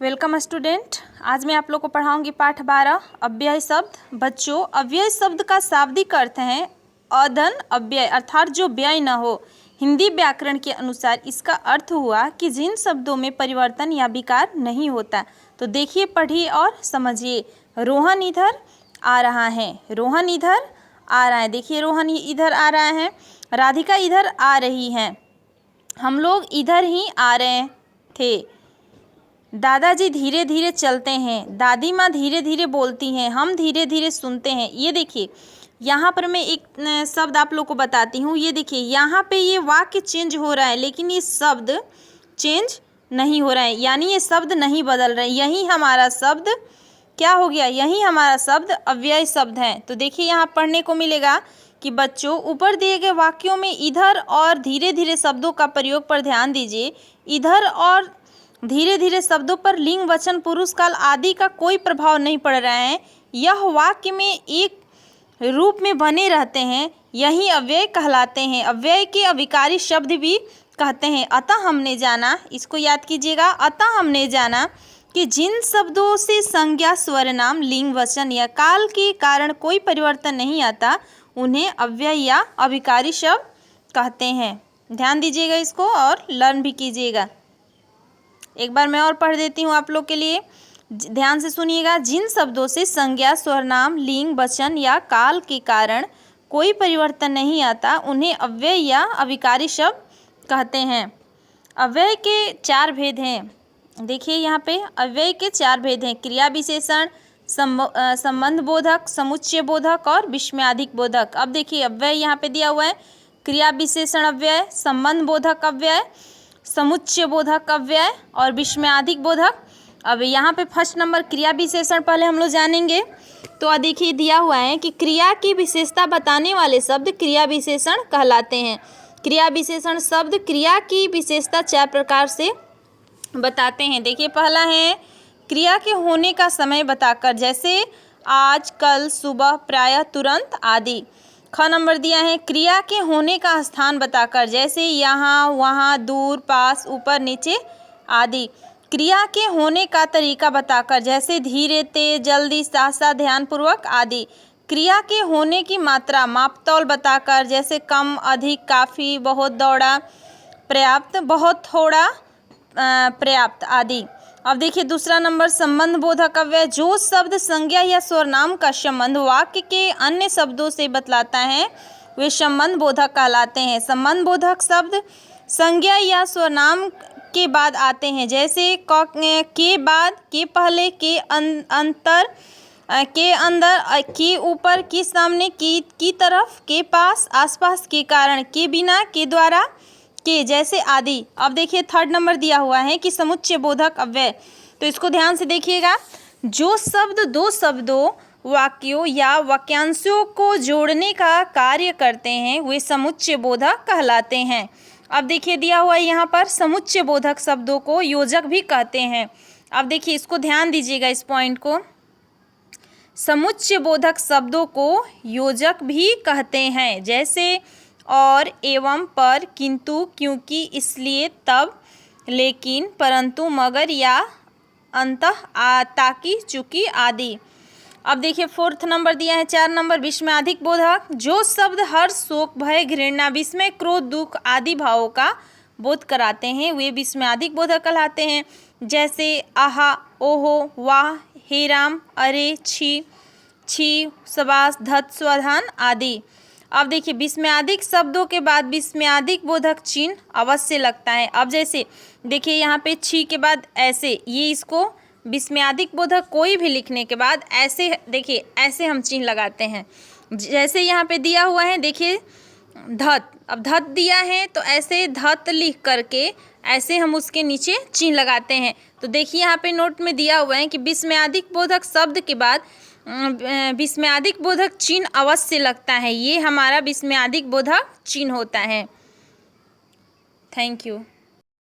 Welcome student. आज मैं आप लोग को पढ़ाऊंगी पाठ 12 अव्यय शब्द। बच्चों, अव्यय शब्द का शाब्दिक अर्थ है अधन अव्यय, अर्थात जो व्यय न हो। हिंदी व्याकरण के अनुसार इसका अर्थ हुआ कि जिन शब्दों में परिवर्तन या विकार नहीं होता। तो देखिए, पढ़िए और समझिए। रोहन इधर आ रहा है, रोहन इधर आ रहा है। देखिए, रोहन इधर आ रहा है, राधिका इधर आ रही है, हम लोग इधर ही आ रहे थे। दादाजी धीरे धीरे चलते हैं, दादी माँ धीरे धीरे बोलती हैं, हम धीरे धीरे सुनते हैं। ये देखिए, यहाँ पर मैं एक शब्द आप लोग को बताती हूँ। ये देखिए, यहाँ पे ये वाक्य चेंज हो रहा है, लेकिन ये शब्द चेंज नहीं हो रहा है, यानी ये शब्द नहीं बदल रहे। यही हमारा शब्द क्या हो गया, यही हमारा शब्द अव्यय शब्द है। तो देखिए, यहाँ पढ़ने को मिलेगा कि बच्चों, ऊपर दिए गए वाक्यों में इधर और धीरे धीरे शब्दों का प्रयोग पर ध्यान दीजिए। इधर और धीरे धीरे शब्दों पर लिंग, वचन, पुरुष काल आदि का कोई प्रभाव नहीं पड़ रहा है। यह वाक्य में एक रूप में बने रहते हैं, यही अव्यय कहलाते हैं। अव्यय के अविकारी शब्द भी कहते हैं। अतः हमने जाना, इसको याद कीजिएगा, अतः हमने जाना कि जिन शब्दों से संज्ञा, स्वरनाम, लिंग, वचन या काल के कारण कोई परिवर्तन नहीं आता, उन्हें अव्यय या अविकारी शब्द कहते हैं। ध्यान दीजिएगा इसको और लर्न भी कीजिएगा। एक बार मैं और पढ़ देती हूँ आप लोग के लिए, ध्यान से सुनिएगा। जिन शब्दों से संज्ञा, स्वरनाम, लिंग, वचन या काल के कारण कोई परिवर्तन नहीं आता, उन्हें अव्यय या अविकारी शब्द कहते हैं। अव्यय के चार भेद हैं। देखिए, यहाँ पे अव्यय के चार भेद हैं: क्रिया विशेषण, संबंध बोधक, समुच्चय बोधक और विस्मयादिक बोधक। अब देखिए, अव्यय यहाँ पे दिया हुआ है: क्रिया विशेषण अव्यय, संबंध बोधक अव्यय, समुच्चय बोधक अव्यय और विस्मयादिक बोधक। अब यहाँ पे फर्स्ट नंबर क्रिया विशेषण पहले हम लोग जानेंगे। तो देखिए, दिया हुआ है कि क्रिया की विशेषता बताने वाले शब्द क्रिया विशेषण कहलाते हैं। क्रिया विशेषण शब्द क्रिया की विशेषता चार प्रकार से बताते हैं। देखिए, पहला है क्रिया के होने का समय बताकर, जैसे आज, कल, सुबह, प्रायः, तुरंत आदि। ख नंबर दिया है क्रिया के होने का स्थान बताकर, जैसे यहाँ, वहाँ, दूर, पास, ऊपर, नीचे आदि। क्रिया के होने का तरीका बताकर, जैसे धीरे, तेज, जल्दी, साथ साथ, ध्यानपूर्वक आदि। क्रिया के होने की मात्रा, मापतौल बताकर, जैसे कम, अधिक, काफ़ी, बहुत, दौड़ा, पर्याप्त, बहुत थोड़ा, पर्याप्त आदि। अब देखिए, दूसरा नंबर संबंध बोधक अव्यय, जो शब्द संज्ञा या स्वरनाम का संबंध वाक्य के अन्य शब्दों से बतलाता है, वे संबंध बोधक कहलाते हैं। संबंध बोधक शब्द संज्ञा या स्वरनाम के बाद आते हैं, जैसे के बाद, के पहले, के अंतर, के अंदर, के ऊपर, के सामने, की तरफ, के पास, आसपास, के कारण, के बिना, के द्वारा, के जैसे आदि। अब देखिए, थर्ड नंबर दिया हुआ है कि समुच्चय बोधक अव्यय। तो इसको ध्यान से देखिएगा। जो शब्द दो शब्दों, वाक्यों या वाक्यांशों को जोड़ने का कार्य करते हैं, वे समुच्चय बोधक कहलाते हैं। अब देखिए, दिया हुआ है यहाँ पर समुच्चय बोधक शब्दों को योजक भी कहते हैं। अब देखिए, इसको ध्यान दीजिएगा, इस पॉइंट को। समुच्चय बोधक शब्दों को योजक भी कहते हैं, जैसे और, एवं, पर, किंतु, क्योंकि, इसलिए, तब, लेकिन, परंतु, मगर या अंतः, ताकि, चूंकि आदि। अब देखिए, फोर्थ नंबर दिया है 4 नंबर विस्मयादिक बोधक, जो शब्द हर्ष, शोक, भय, घृणा, विस्मय, क्रोध, दुख आदि भावों का बोध कराते हैं, वे विस्मयादिक बोधक कहलाते हैं। जैसे आहा, ओहो, वाह, हे राम, अरे, छी, छी, सबास, धत, स्वधान आदि। अब देखिए, विस्मयादिक शब्दों के बाद विस्मयादिक बोधक चिन्ह अवश्य लगता है। अब जैसे देखिए, यहाँ पे छी के बाद ऐसे, ये इसको विस्मयादिक बोधक कोई भी लिखने के बाद ऐसे, देखिए ऐसे हम चिन्ह लगाते हैं। जैसे यहाँ पे दिया हुआ है, देखिए धत, अब धत दिया है तो ऐसे धत लिख करके ऐसे हम उसके नीचे चिन्ह लगाते हैं। तो देखिए, यहाँ पे नोट में दिया हुआ है कि विस्मयादिक बोधक शब्द के बाद विस्मयादिक बोधक चिन्ह अवश्य लगता है। ये हमारा विस्मयादिक बोधक चिन्ह होता है। Thank you.